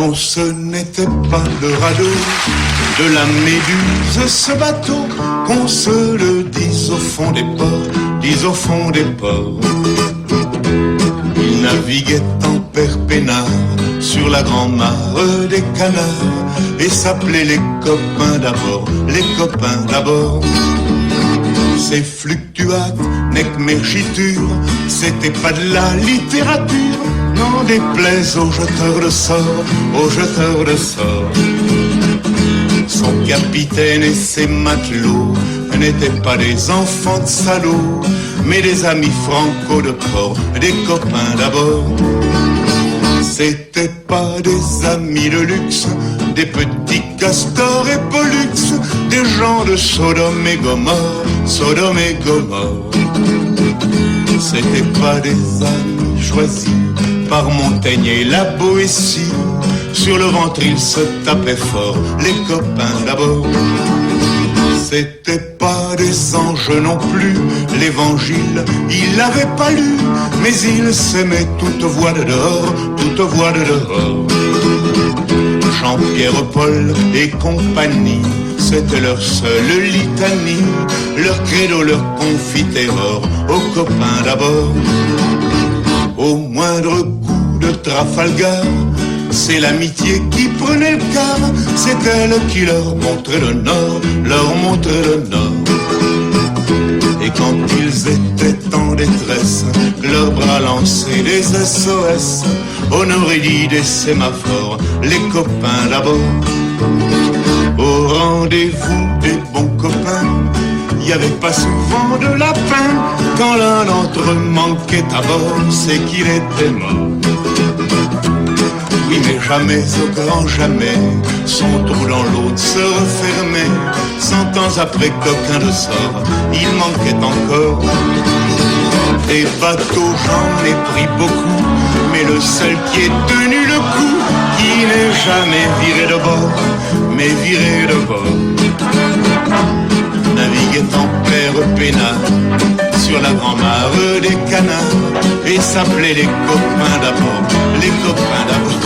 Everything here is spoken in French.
Non, ce n'était pas le radeau de la Méduse, ce bateau, qu'on se le dise au fond des ports, dise au fond des ports. Il naviguait en perpénard sur la grand-mare des canards et s'appelait les copains d'abord, les copains d'abord. Ces fluctuates, nec mergiture, c'était pas de la littérature, n'en déplaise aux jeteurs de sorts, aux jeteurs de sorts. Son capitaine et ses matelots n'étaient pas des enfants de salauds, mais des amis franco de port, des copains d'abord. C'était pas des amis de luxe, des petits castors et pollux, des gens de Sodome et Gomorre, Sodome et Gomorre. C'était pas des amis choisis par Montaigne et la Boétie. Sur le ventre ils se tapaient fort, les copains d'abord. C'était pas des anges non plus, l'évangile, il l'avait pas lu, mais il s'aimait toute voix de dehors, toute voix de dehors. Jean-Pierre, Paul et compagnie, c'était leur seule litanie, leur credo, leur confiterore, aux copains d'abord. Au moindre coup de Trafalgar, c'est l'amitié qui prenait le quart, c'est elle qui leur montrait le nord, leur montrait le nord. Et quand ils étaient en détresse, leurs bras lançaient des SOS, on aurait dit des sémaphores, les copains d'abord. Au rendez-vous des bons copains, y avait pas souvent de lapin. Quand l'un d'entre eux manquait à bord, c'est qu'il était mort. Oui, mais jamais, au grand jamais, son trou dans l'autre se refermait. 100 ans après qu'aucun ne sort, il manquait encore. Des bateaux, j'en ai pris beaucoup, mais le seul qui ait tenu le coup, qui n'est jamais viré de bord, mais viré de bord, naviguait en père peinard sur la grand-mare des canards et s'appelait les copains d'abord, les copains d'abord.